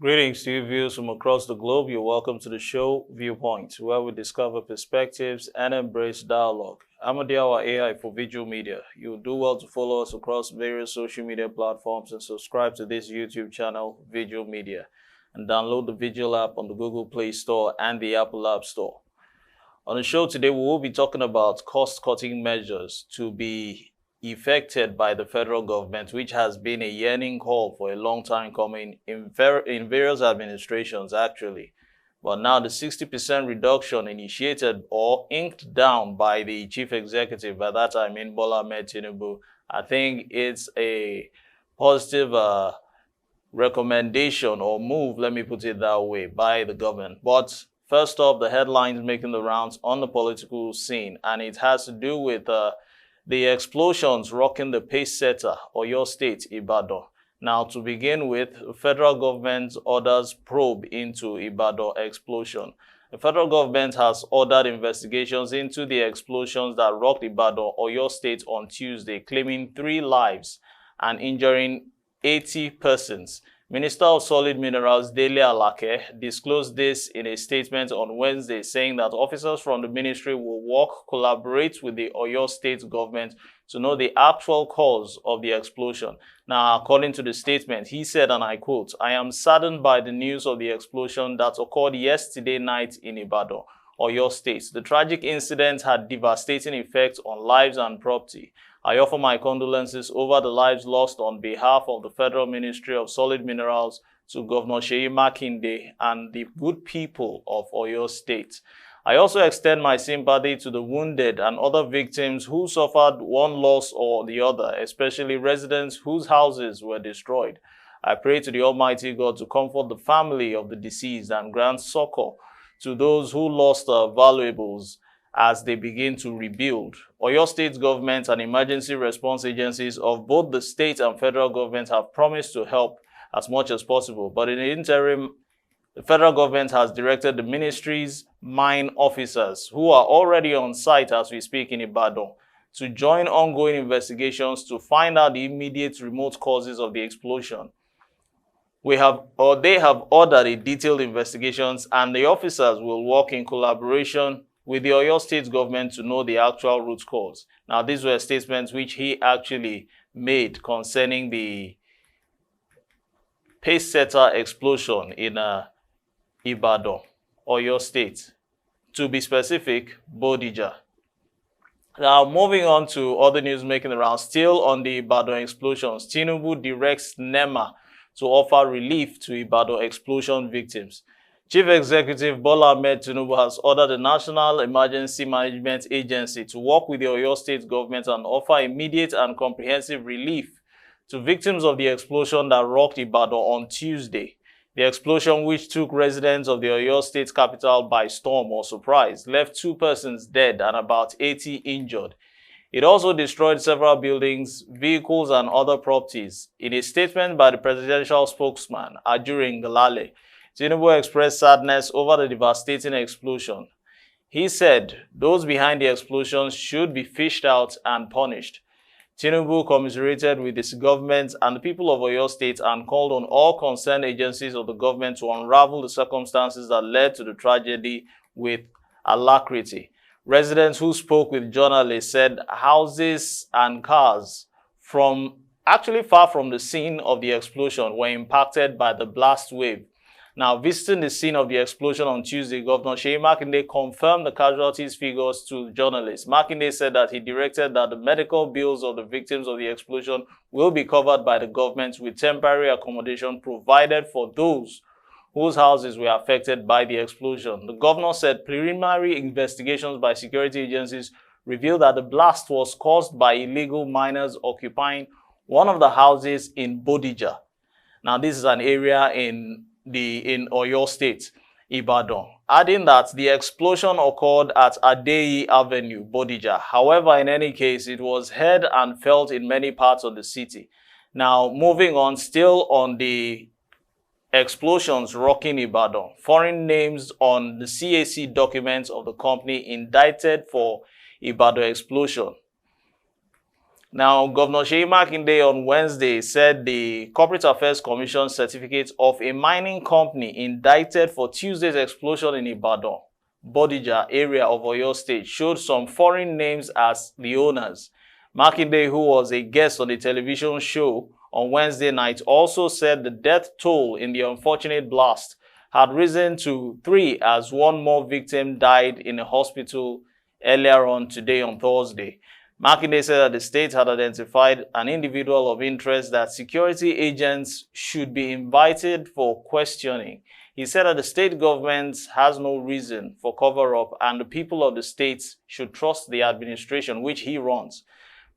Greetings to you viewers from across the globe. You're welcome to the show Viewpoint, where we discover perspectives and embrace dialogue. I'm Adiawa AI for Veegil Media. You'll do well to follow us across various social media platforms and subscribe to this YouTube channel, Veegil Media, and download the Veegil app on the Google Play Store and the Apple App Store. On the show today, we will be talking about cost-cutting measures to be effected by the federal government, which has been a yearning call for a long time coming in various administrations, actually. But now the 60% reduction initiated or inked down by the chief executive, by that I mean Bola Ahmed Tinubu, I think it's a positive recommendation or move, let me put it that way, by the government. But first off, the headlines making the rounds on the political scene, and it has to do with the explosions rocking the pace setter, Oyo State, Ibadan. Now, to begin with, the federal government orders probe into Ibadan explosion. The federal government has ordered investigations into the explosions that rocked Ibadan, Oyo State on Tuesday, claiming 3 lives and injuring 80 persons. Minister of Solid Minerals Dele Alake disclosed this in a statement on Wednesday, saying that officers from the ministry will collaborate with the Oyo State government to know the actual cause of the explosion. Now, according to the statement, he said, and I quote, "I am saddened by the news of the explosion that occurred yesterday night in Ibadan, Oyo State. The tragic incident had devastating effects on lives and property. I offer my condolences over the lives lost on behalf of the Federal Ministry of Solid Minerals to Governor Seyi Makinde and the good people of Oyo State. I also extend my sympathy to the wounded and other victims who suffered one loss or the other, especially residents whose houses were destroyed. I pray to the Almighty God to comfort the family of the deceased and grant succor to those who lost valuables as they begin to rebuild. Oyo State government and emergency response agencies of both the state and federal government have promised to help as much as possible. But in the interim, the federal government has directed the ministry's mine officers, who are already on site as we speak in Ibadan, to join ongoing investigations to find out the immediate remote causes of the explosion. They have ordered a detailed investigations, and the officers will work in collaboration with the Oyo State government to know the actual root cause. Now, these were statements which he actually made concerning the pace setter explosion in Ibadan, Oyo State. To be specific, Bodija. Now, moving on to other news making the rounds, still on the Ibadan explosions, Tinubu directs NEMA to offer relief to Ibadan explosion victims. Chief Executive Bola Ahmed Tinubu has ordered the National Emergency Management Agency to work with the Oyo State government and offer immediate and comprehensive relief to victims of the explosion that rocked Ibadan on Tuesday. The explosion, which took residents of the Oyo State capital by storm or surprise, left 2 persons dead and about 80 injured. It also destroyed several buildings, vehicles, and other properties. In a statement by the presidential spokesman, Ajuri Ngelale, Tinubu expressed sadness over the devastating explosion. He said those behind the explosion should be fished out and punished. Tinubu commiserated with his government and the people of Oyo State and called on all concerned agencies of the government to unravel the circumstances that led to the tragedy with alacrity. Residents who spoke with journalists said houses and cars actually far from the scene of the explosion were impacted by the blast wave. Now, visiting the scene of the explosion on Tuesday, Governor Seyi Makinde confirmed the casualties figures to journalists. Makinde said that he directed that the medical bills of the victims of the explosion will be covered by the government with temporary accommodation provided for those whose houses were affected by the explosion. The governor said preliminary investigations by security agencies revealed that the blast was caused by illegal miners occupying one of the houses in Bodija. Now, this is an area in Oyo State, Ibadan, adding that the explosion occurred at Adeyi Avenue, Bodija. However, in any case, it was heard and felt in many parts of the city. Now, moving on, still on the explosions rocking Ibadan, foreign names on the CAC documents of the company indicted for Ibadan explosion. Now, Governor Seyi Makinde on Wednesday said the Corporate Affairs Commission certificate of a mining company indicted for Tuesday's explosion in Ibadan, Bodija area of Oyo State showed some foreign names as the owners. Makinde, who was a guest on the television show on Wednesday night, also said the death toll in the unfortunate blast had risen to 3 as one more victim died in a hospital earlier on today on Thursday. Makinde said that the state had identified an individual of interest that security agents should be invited for questioning. He said that the state government has no reason for cover-up and the people of the state should trust the administration which he runs.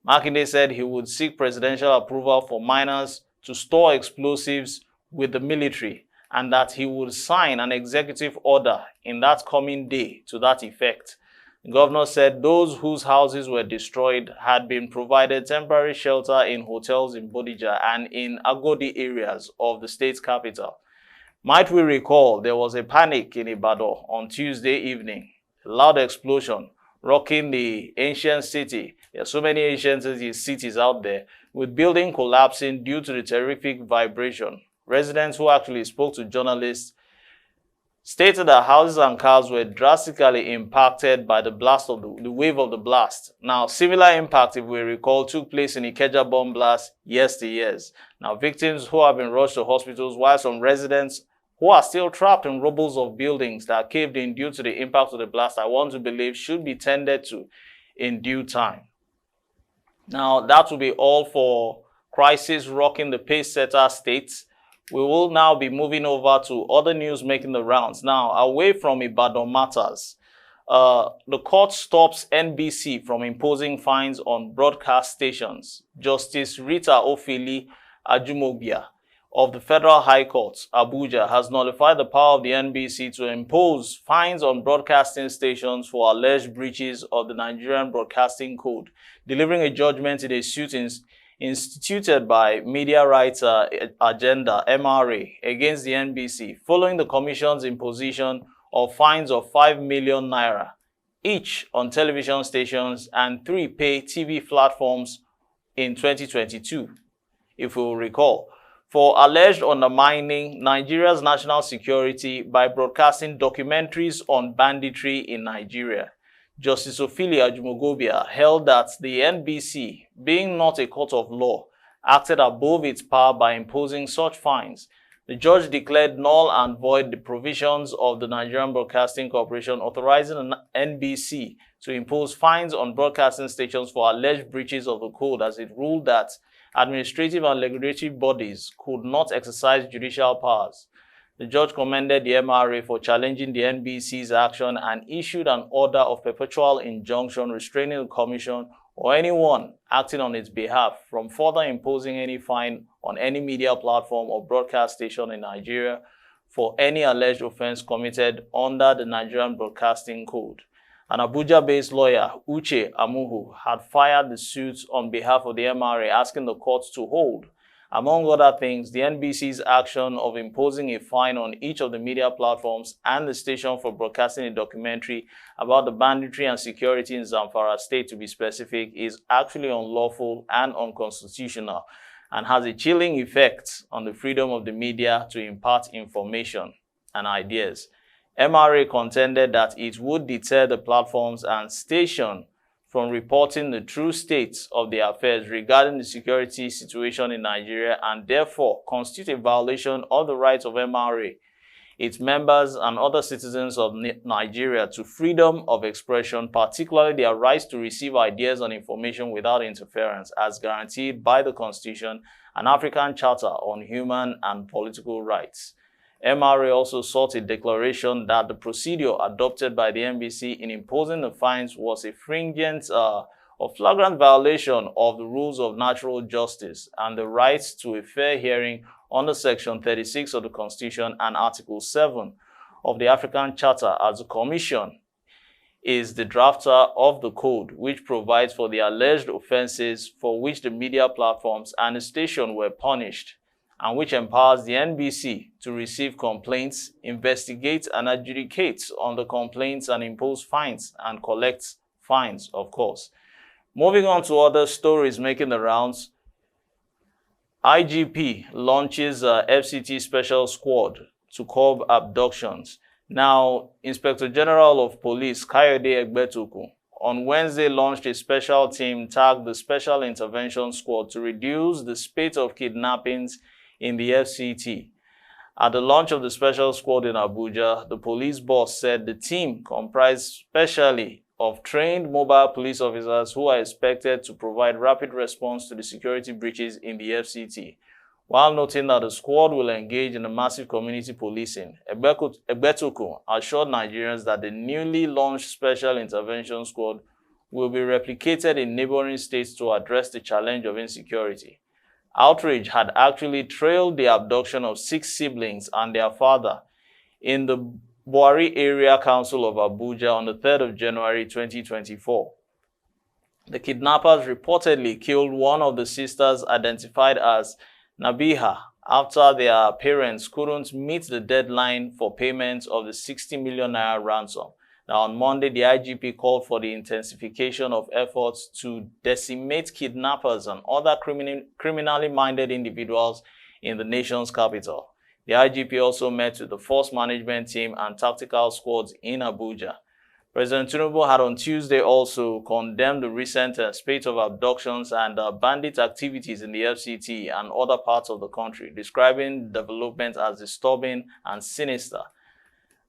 Makinde said he would seek presidential approval for miners to store explosives with the military and that he would sign an executive order in that coming day to that effect. The governor said those whose houses were destroyed had been provided temporary shelter in hotels in Bodija and in Agodi areas of the state capital. Might we recall there was a panic in Ibadan on Tuesday evening, a loud explosion rocking the ancient city. There are so many ancient cities out there, with building collapsing due to the terrific vibration. Residents who actually spoke to journalists stated that houses and cars were drastically impacted by the blast of the wave of the blast. Now, similar impact, if we recall, took place in Ikeja bomb blast yesteryears. Now, victims who have been rushed to hospitals, while some residents who are still trapped in rubbles of buildings that caved in due to the impact of the blast, I want to believe should be tended to in due time. Now, that will be all for crisis rocking the pace-setter states. We will now be moving over to other news making the rounds. Now, away from Ibadan matters, the court stops NBC from imposing fines on broadcast stations. Justice Rita Ofili Ajumobia of the Federal High Court, Abuja, has nullified the power of the NBC to impose fines on broadcasting stations for alleged breaches of the Nigerian Broadcasting Code, delivering a judgment in a suit instituted by Media Rights Agenda, MRA, against the NBC, following the Commission's imposition of fines of 5 million naira each on television stations and 3 pay TV platforms in 2022, if we will recall, for alleged undermining Nigeria's national security by broadcasting documentaries on banditry in Nigeria. Justice Ofili Ajumogobia held that the NBC, being not a court of law, acted above its power by imposing such fines. The judge declared null and void the provisions of the Nigerian Broadcasting Corporation authorizing an NBC to impose fines on broadcasting stations for alleged breaches of the code, as it ruled that administrative and legislative bodies could not exercise judicial powers. The judge commended the MRA for challenging the NBC's action and issued an order of perpetual injunction restraining the Commission or anyone acting on its behalf from further imposing any fine on any media platform or broadcast station in Nigeria for any alleged offense committed under the Nigerian Broadcasting Code. An Abuja-based lawyer, Uche Amuhu, had filed the suit on behalf of the MRA, asking the courts to hold, among other things, the NBC's action of imposing a fine on each of the media platforms and the station for broadcasting a documentary about the banditry and security in Zamfara State, to be specific, is actually unlawful and unconstitutional and has a chilling effect on the freedom of the media to impart information and ideas. MRA contended that it would deter the platforms and station from reporting the true state of the affairs regarding the security situation in Nigeria and therefore constitute a violation of the rights of MRA, its members and other citizens of Nigeria to freedom of expression, particularly their rights to receive ideas and information without interference as guaranteed by the Constitution and African Charter on Human and Political Rights. MRA also sought a declaration that the procedure adopted by the NBC in imposing the fines was a flagrant violation of the rules of natural justice and the rights to a fair hearing under Section 36 of the Constitution and Article 7 of the African Charter, as the Commission is the drafter of the code, which provides for the alleged offenses for which the media platforms and the station were punished, and which empowers the NBC to receive complaints, investigate and adjudicate on the complaints and impose fines and collect fines, of course. Moving on to other stories making the rounds, IGP launches a FCT special squad to curb abductions. Now, Inspector General of Police Kayode Egbetoku on Wednesday launched a special team tagged the Special Intervention Squad to reduce the spate of kidnappings in the FCT. At the launch of the special squad in Abuja, the police boss said the team comprised specially of trained mobile police officers who are expected to provide rapid response to the security breaches in the FCT. While noting that the squad will engage in a massive community policing, Egbetoku assured Nigerians that the newly launched Special Intervention Squad will be replicated in neighboring states to address the challenge of insecurity. Outrage had actually trailed the abduction of 6 siblings and their father in the Buhari Area Council of Abuja on the 3rd of January 2024. The kidnappers reportedly killed one of the sisters identified as Nabiha after their parents couldn't meet the deadline for payment of the 60 million naira ransom. Now, on Monday, the IGP called for the intensification of efforts to decimate kidnappers and other criminally minded individuals in the nation's capital. The IGP also met with the force management team and tactical squads in Abuja. President Tinubu had on Tuesday also condemned the recent spate of abductions and bandit activities in the FCT and other parts of the country, describing development as disturbing and sinister.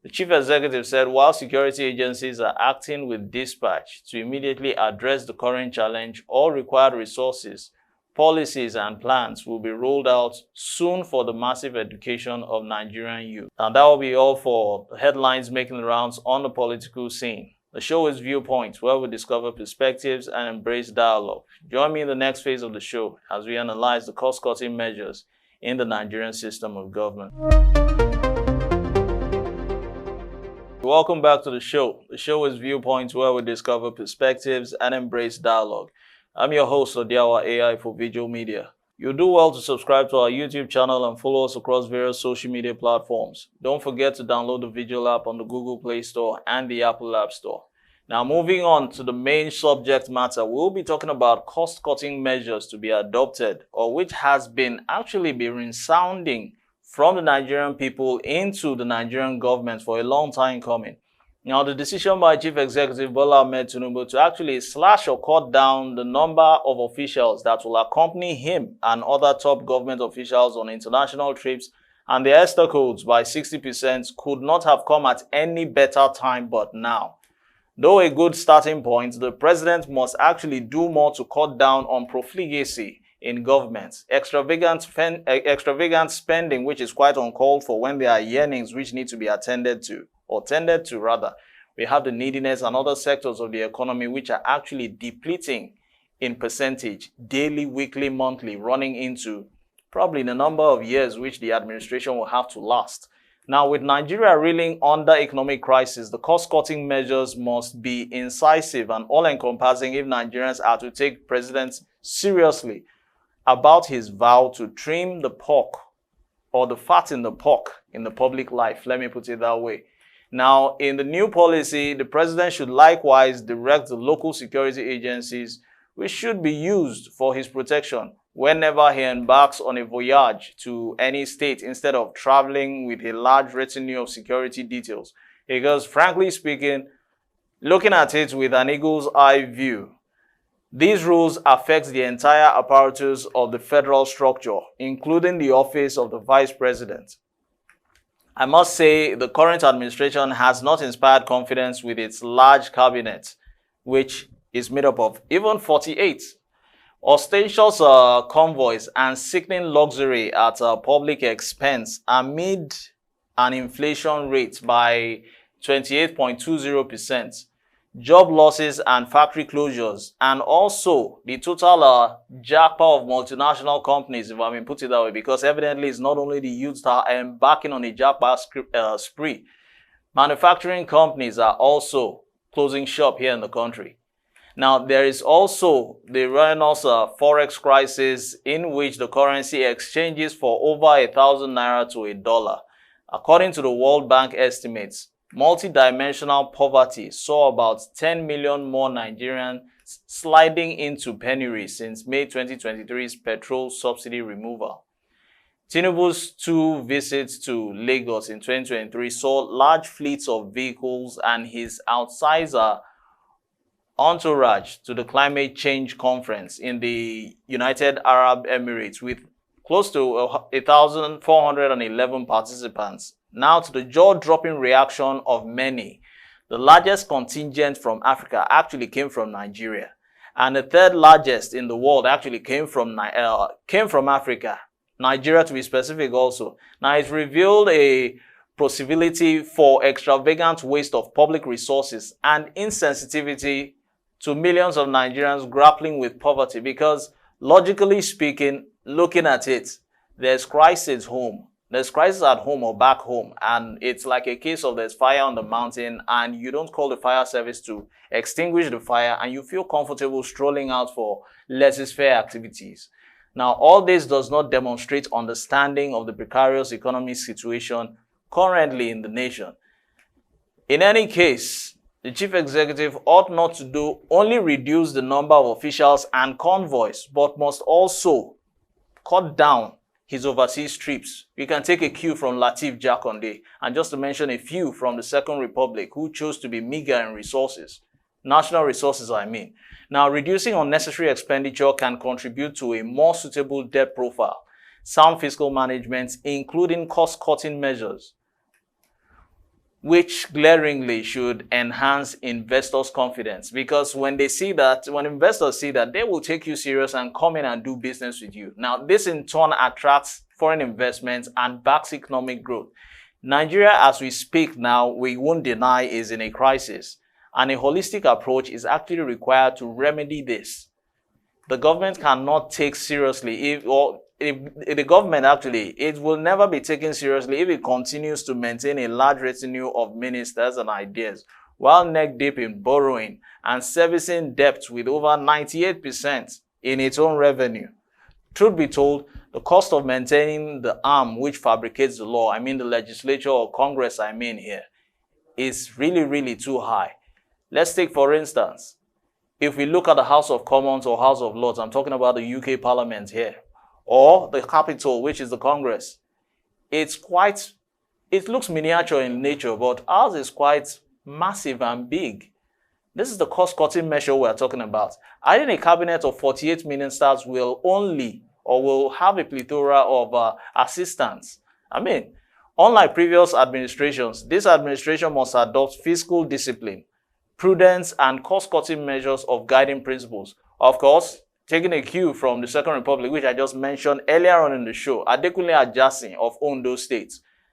The chief executive said while security agencies are acting with dispatch to immediately address the current challenge, all required resources, policies, and plans will be rolled out soon for the massive education of Nigerian youth. And that will be all for the headlines making the rounds on the political scene. The show is Viewpoint, where we discover perspectives and embrace dialogue. Join me in the next phase of the show as we analyze the cost-cutting measures in the Nigerian system of government. Welcome back to the show. The show is Viewpoint, where we discover perspectives and embrace dialogue. I'm your host, Odiawa AI for Veegil Media. You'll do well to subscribe to our YouTube channel and follow us across various social media platforms. Don't forget to download the Veegil app on the Google Play Store and the Apple App Store. Now, moving on to the main subject matter, we'll be talking about cost-cutting measures to be adopted, or which has been resounding from the Nigerian people into the Nigerian government for a long time coming. Now, the decision by Chief Executive Bola Ahmed Tinubu to actually slash or cut down the number of officials that will accompany him and other top government officials on international trips and their ESTA codes by 60% could not have come at any better time but now. Though a good starting point, the president must actually do more to cut down on profligacy in government, extravagant spending, which is quite uncalled for when there are yearnings which need to be attended to. We have the neediness and other sectors of the economy which are actually depleting in percentage, daily, weekly, monthly, running into probably the number of years which the administration will have to last. Now, with Nigeria reeling under economic crisis, the cost-cutting measures must be incisive and all-encompassing if Nigerians are to take President seriously about his vow to trim the pork, or the fat in the pork, in the public life. Let me put it that way. Now, in the new policy, the president should likewise direct the local security agencies, which should be used for his protection whenever he embarks on a voyage to any state instead of traveling with a large retinue of security details. Because frankly speaking, looking at it with an eagle's eye view, these rules affect the entire apparatus of the federal structure, including the office of the vice president. I must say the current administration has not inspired confidence with its large cabinet, which is made up of even 48 ostentatious convoys and sickening luxury at public expense amid an inflation rate by 28.20%. Job losses and factory closures, and also the total jackpot of multinational companies, if I may put it that way, because evidently it's not only the youths that are embarking on a jackpot spree. Manufacturing companies are also closing shop here in the country. Now, there is also the ruinous forex crisis in which the currency exchanges for over 1,000 naira to $1. According to the World Bank estimates, multidimensional poverty saw about 10 million more Nigerians sliding into penury since May 2023's petrol subsidy removal. Tinubu's 2 visits to Lagos in 2023 saw large fleets of vehicles and his outsider entourage to the climate change conference in the United Arab Emirates with close to 1,411 participants. Now to the jaw-dropping reaction of many. The largest contingent from Africa actually came from Nigeria, and the third largest in the world actually came from Africa, Nigeria to be specific also. Now it revealed a possibility for extravagant waste of public resources and insensitivity to millions of Nigerians grappling with poverty, because logically speaking, looking at it, there's crisis home. There's crisis at home or back home, and it's like a case of there's fire on the mountain and you don't call the fire service to extinguish the fire and you feel comfortable strolling out for laissez-faire activities. Now, all this does not demonstrate understanding of the precarious economic situation currently in the nation. In any case, the chief executive ought not to do only reduce the number of officials and convoys, but must also cut down his overseas trips. We can take a cue from Lateef Jakonde, and just to mention a few from the Second Republic who chose to be meager in resources. National resources, I mean. Now, reducing unnecessary expenditure can contribute to a more suitable debt profile, sound fiscal management, including cost-cutting measures, which glaringly should enhance investors' confidence, because when investors see that, they will take you serious and come in and do business with you. Now, this in turn attracts foreign investments and backs economic growth. Nigeria, as we speak now, we won't deny, is in a crisis, and a holistic approach is actually required to remedy this. The government cannot take seriously it will never be taken seriously if it continues to maintain a large retinue of ministers and ideas while neck deep in borrowing and servicing debts with over 98% in its own revenue. Truth be told, the cost of maintaining the arm which fabricates the law, I mean the legislature or Congress I mean here, is really, really too high. Let's take, for instance, if we look at the House of Commons or House of Lords, I'm talking about the UK Parliament here, or the capital, which is the Congress. It looks miniature in nature, but ours is quite massive and big. This is the cost-cutting measure we're talking about. I think a cabinet of 48 ministers will have a plethora of assistants. I mean, unlike previous administrations, this administration must adopt fiscal discipline, prudence, and cost-cutting measures of guiding principles. Of course, taking a cue from the Second Republic, which I just mentioned earlier on in the show, Adekunle Ajasin of Ondo State.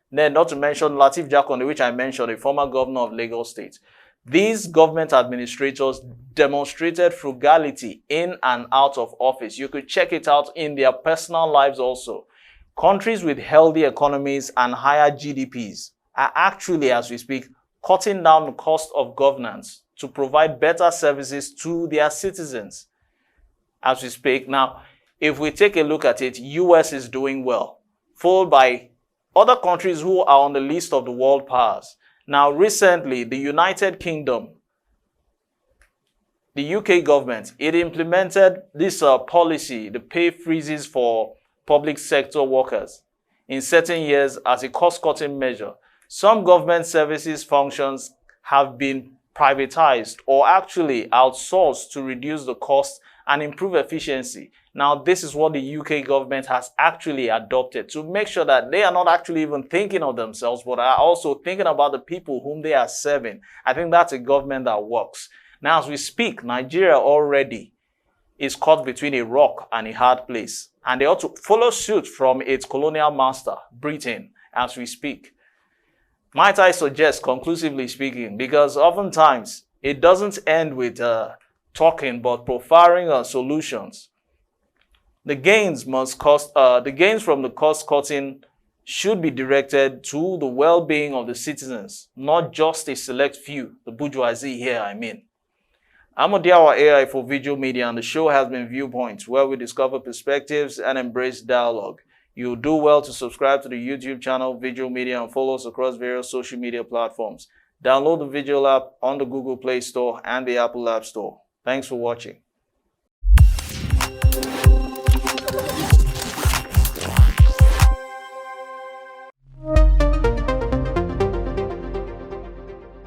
Then not to mention Lateef Jakonde, which I mentioned, a former governor of Lagos State. These government administrators demonstrated frugality in and out of office. You could check it out in their personal lives also. Countries with healthy economies and higher GDPs are actually, as we speak, cutting down the cost of governance to provide better services to their citizens. As we speak now, if we take a look at it, US is doing well, followed by other countries who are on the list of the world powers. Now, recently, the United Kingdom, the UK government, it implemented this policy, the pay freezes for public sector workers in certain years as a cost-cutting measure. Some government services functions have been privatized or actually outsourced to reduce the cost and improve efficiency. Now, this is what the UK government has actually adopted to make sure that they are not actually even thinking of themselves, but are also thinking about the people whom they are serving. I think that's a government that works. Now, as we speak, Nigeria already is caught between a rock and a hard place, and they ought to follow suit from its colonial master, Britain, as we speak. Might I suggest, conclusively speaking, because oftentimes it doesn't end with talking, but profiling solutions. The gains from the cost cutting should be directed to the well-being of the citizens, not just a select few, the bourgeoisie here, I mean. I'm Odiawa AI for Veegil Media, and the show has been Viewpoint, where we discover perspectives and embrace dialogue. You'll do well to subscribe to the YouTube channel Veegil Media and follow us across various social media platforms. Download the Veegil app on the Google Play Store and the Apple App Store. Thanks for watching.